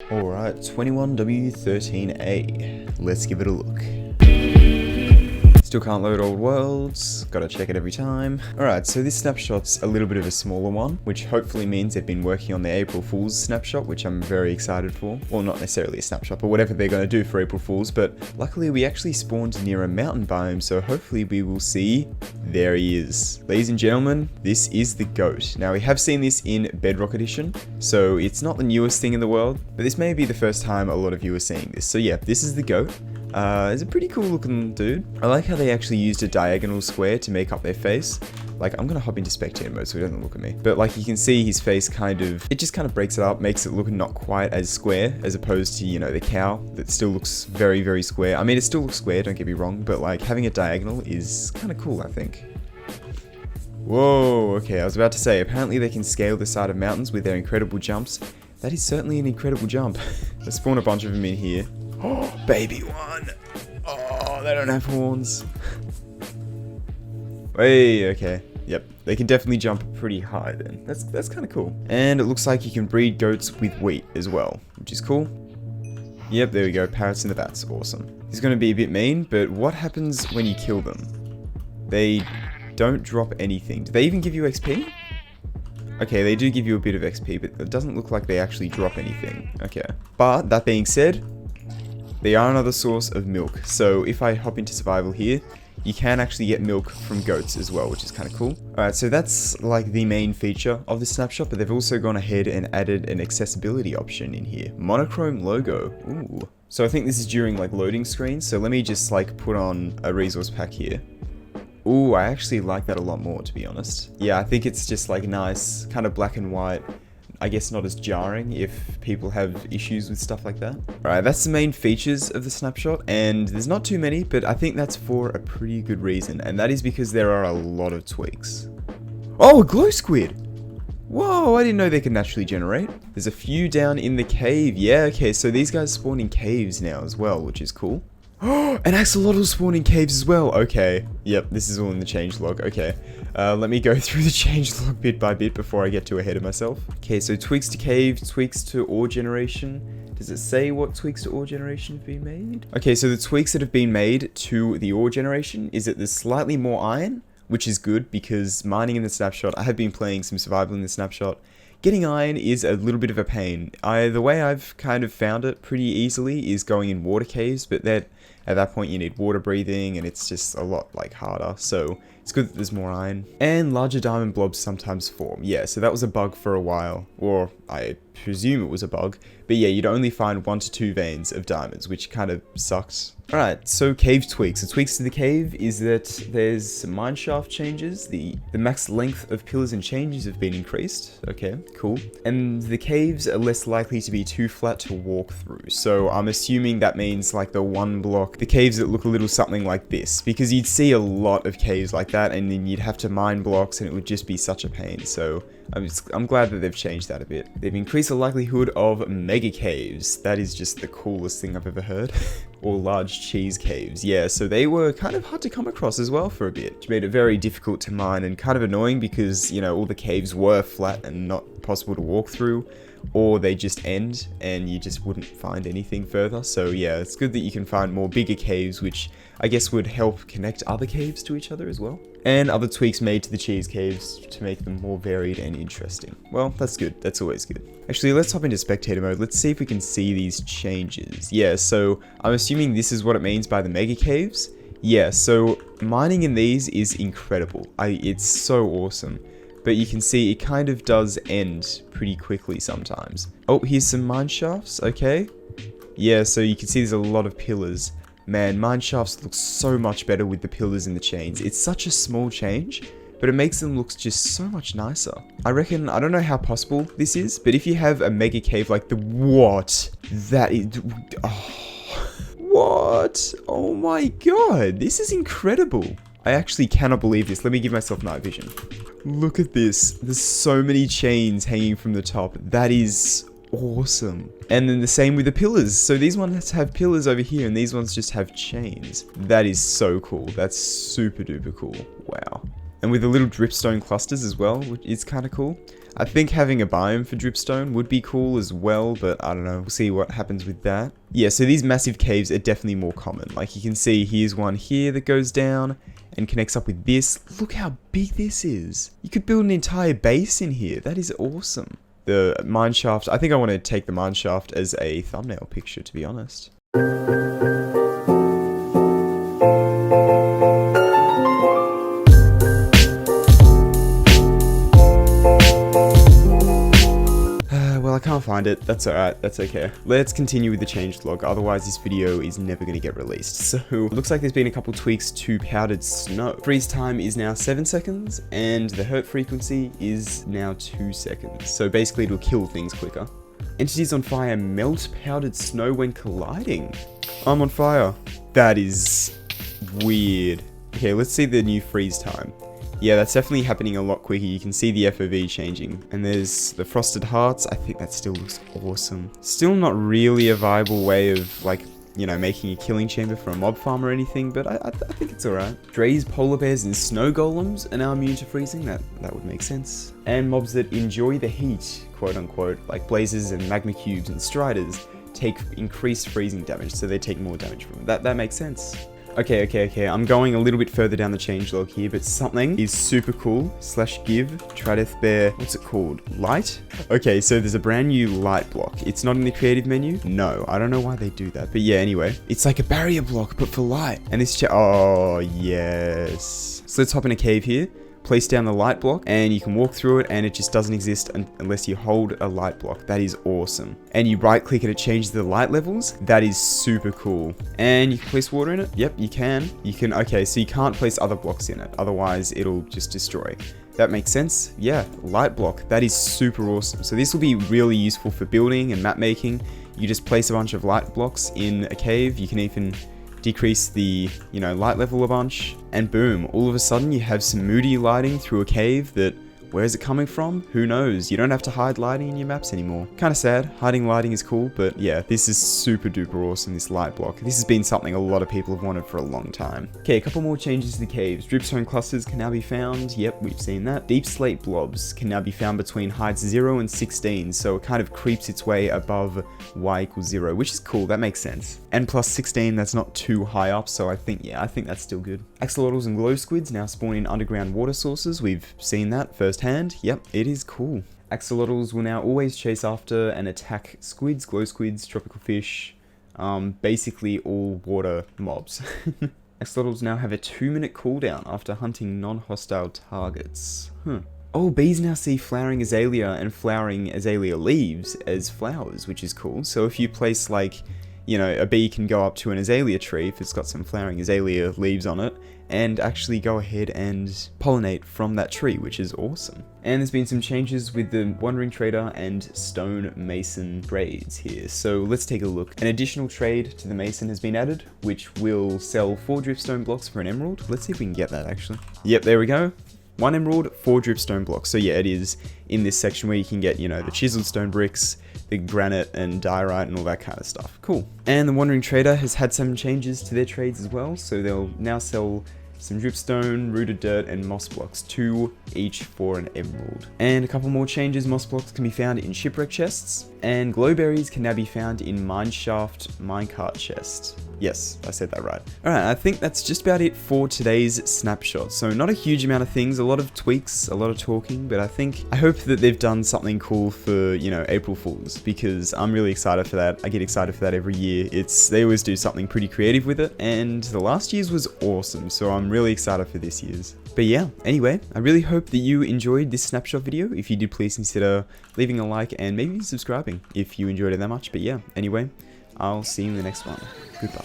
Alright, 21W13A. Let's give it a look. Still can't load old worlds, gotta check it every time. Alright, so this snapshot's a little bit of a smaller one, which hopefully means they've been working on the April Fool's snapshot, which I'm very excited for. Well, not necessarily a snapshot, but whatever they're gonna do for April Fool's, but luckily we actually spawned near a mountain biome, so hopefully we will see. There he is. Ladies and gentlemen, this is the GOAT. Now, we have seen this in Bedrock Edition, so it's not the newest thing in the world, but this may be the first time a lot of you are seeing this. So yeah, this is the GOAT. He's a pretty cool looking dude. I like how they actually used a diagonal square to make up their face. Like, I'm gonna hop into spectator mode so he doesn't look at me. But like, you can see his face it just kind of breaks it up, makes it look not quite as square as opposed to, you know, the cow that still looks very, very square. I mean, it still looks square, don't get me wrong, but like having a diagonal is kind of cool, I think. Whoa, okay, I was about to say, apparently they can scale the side of mountains with their incredible jumps. That is certainly an incredible jump. Let's spawn a bunch of them in here. Oh, baby one! Oh, they don't have horns. Hey, okay. Yep, they can definitely jump pretty high then. That's kind of cool. And it looks like you can breed goats with wheat as well, which is cool. Yep, there we go, parrots in the bats, awesome. He's gonna be a bit mean, but what happens when you kill them? They don't drop anything. Do they even give you XP? Okay, they do give you a bit of XP, but it doesn't look like they actually drop anything. Okay. But, that being said, they are another source of milk. So if I hop into survival here, you can actually get milk from goats as well, which is kind of cool. Alright, so that's like the main feature of the snapshot, but they've also gone ahead and added an accessibility option in here. Monochrome logo. Ooh. So I think this is during like loading screens, so let me just like put on a resource pack here. Ooh, I actually like that a lot more, to be honest. Yeah, I think it's just like nice, kind of black and white. I guess not as jarring if people have issues with stuff like that. Alright, that's the main features of the snapshot, and there's not too many, but I think that's for a pretty good reason, and that is because there are a lot of tweaks. Oh, a glow squid! Whoa, I didn't know they could naturally generate. There's a few down in the cave. Yeah, okay, so these guys spawn in caves now as well, which is cool. Oh, an axolotl spawn in caves as well. Okay, yep, this is all in the changelog. Okay, let me go through the changelog bit by bit before I get too ahead of myself. Okay, so tweaks to cave, tweaks to ore generation. Does it say what tweaks to ore generation have been made? Okay, so the tweaks that have been made to the ore generation is that there's slightly more iron, which is good because mining in the snapshot, I have been playing some survival in the snapshot. Getting iron is a little bit of a pain. The way I've kind of found it pretty easily is going in water caves, but at that point you need water breathing and it's just a lot like harder, so it's good that there's more iron. And larger diamond blobs sometimes form. Yeah, so that was a bug for a while, or I presume it was a bug, but yeah, you'd only find 1 to 2 veins of diamonds, which kind of sucks. Alright, so cave tweaks. The tweaks to the cave is that there's some mineshaft changes. The max length of pillars and changes have been increased. Okay, cool. And the caves are less likely to be too flat to walk through. So I'm assuming that means like the one block, the caves that look a little something like this, because you'd see a lot of caves like that and then you'd have to mine blocks and it would just be such a pain. So I'm glad that they've changed that a bit. They've increased the likelihood of mega caves. That is just the coolest thing I've ever heard. Or large cheese caves. Yeah, so they were kind of hard to come across as well for a bit, which made it very difficult to mine and kind of annoying because, you know, all the caves were flat and not possible to walk through, or they just end and you just wouldn't find anything further. So yeah, it's good that you can find more bigger caves, which I guess would help connect other caves to each other as well. And other tweaks made to the cheese caves to make them more varied and interesting. Well, that's good. That's always good. Actually, let's hop into spectator mode. Let's see if we can see these changes. Yeah, so I'm assuming this is what it means by the mega caves. Yeah, so mining in these is incredible. It's so awesome. But you can see it kind of does end pretty quickly sometimes. Oh, here's some mine shafts, okay. Yeah, so you can see there's a lot of pillars. Man, mine shafts look so much better with the pillars and the chains. It's such a small change, but it makes them look just so much nicer. I reckon, I don't know how possible this is, but if you have a mega cave like what? That is, oh, what? Oh my god, this is incredible. I actually cannot believe this. Let me give myself night vision. Look at this. There's so many chains hanging from the top. That is awesome. And then the same with the pillars. So these ones have pillars over here and these ones just have chains. That is so cool. That's super duper cool. Wow. And with the little dripstone clusters as well, which is kind of cool. I think having a biome for dripstone would be cool as well, but I don't know. We'll see what happens with that. Yeah, so these massive caves are definitely more common. Like you can see, here's one here that goes down and connects up with this. Look how big this is. You could build an entire base in here. That is awesome. The mine shaft, I think I want to take the mine shaft as a thumbnail picture, to be honest. Well, I can't find it. That's alright. That's okay. Let's continue with the changelog. Otherwise, this video is never going to get released. So, it looks like there's been a couple tweaks to powdered snow. Freeze time is now 7 seconds, and the hurt frequency is now 2 seconds. So, basically, it'll kill things quicker. Entities on fire melt powdered snow when colliding. I'm on fire. That is weird. Okay, let's see the new freeze time. Yeah, that's definitely happening a lot quicker. You can see the FOV changing. And there's the frosted hearts. I think that still looks awesome. Still not really a viable way of, like, you know, making a killing chamber for a mob farm or anything, but I think it's alright. Drays, polar bears, and snow golems are now immune to freezing. That would make sense. And mobs that enjoy the heat, quote unquote, like blazes and magma cubes and striders, take increased freezing damage, so they take more damage from it. That makes sense. Okay, I'm going a little bit further down the changelog here, but something is super cool. /give, Trideth Bear, what's it called? Light? Okay, so there's a brand new light block. It's not in the creative menu. No, I don't know why they do that, but yeah, anyway. It's like a barrier block, but for light. And this oh, yes. So let's hop in a cave here. Place down the light block and you can walk through it, and it just doesn't exist unless you hold a light block. That is awesome. And you right click it, it changes the light levels. That is super cool. And you can place water in it. Yep, you can. Okay, so you can't place other blocks in it, otherwise it'll just destroy. That makes sense. Yeah, light block. That is super awesome. So this will be really useful for building and map making. You just place a bunch of light blocks in a cave. You can even decrease the, you know, light level a bunch, and boom, all of a sudden you have some moody lighting through a cave that, where is it coming from? Who knows? You don't have to hide lighting in your maps anymore. Kind of sad. Hiding lighting is cool, but yeah, this is super duper awesome, this light block. This has been something a lot of people have wanted for a long time. Okay, a couple more changes to the caves. Dripstone clusters can now be found. Yep, we've seen that. Deep slate blobs can now be found between heights 0 and 16, so it kind of creeps its way above y = 0, which is cool. That makes sense. And plus 16, that's not too high up, so I think that's still good. Axolotls and glow squids now spawn in underground water sources. We've seen that firsthand. Yep, it is cool. Axolotls will now always chase after and attack squids, glow squids, tropical fish, basically all water mobs. Axolotls now have a 2-minute cooldown after hunting non-hostile targets. Oh, bees now see flowering azalea and flowering azalea leaves as flowers, which is cool. So if you place, like, you know, a bee can go up to an azalea tree if it's got some flowering azalea leaves on it, and actually go ahead and pollinate from that tree, which is awesome. And there's been some changes with the Wandering Trader and Stone Mason trades here, so let's take a look. An additional trade to the Mason has been added, which will sell 4 dripstone blocks for an emerald. Let's see if we can get that actually. Yep, there we go. 1 emerald, 4 dripstone blocks. So yeah, it is in this section where you can get, you know, the chiseled stone bricks, the granite and diorite and all that kind of stuff. Cool. And the Wandering Trader has had some changes to their trades as well, so they'll now sell some dripstone, rooted dirt, and moss blocks, 2 each for an emerald. And a couple more changes. Moss blocks can be found in shipwreck chests, and glowberries can now be found in mineshaft minecart chests. Yes, I said that right. Alright, I think that's just about it for today's snapshot. So not a huge amount of things, a lot of tweaks, a lot of talking, but I hope that they've done something cool for, you know, April Fools, because I'm really excited for that. I get excited for that every year. They always do something pretty creative with it, and the last year's was awesome, so I'm really excited for this year's. But yeah, anyway, I really hope that you enjoyed this snapshot video. If you did, please consider leaving a like and maybe subscribing if you enjoyed it that much. But yeah, anyway, I'll see you in the next one. Goodbye.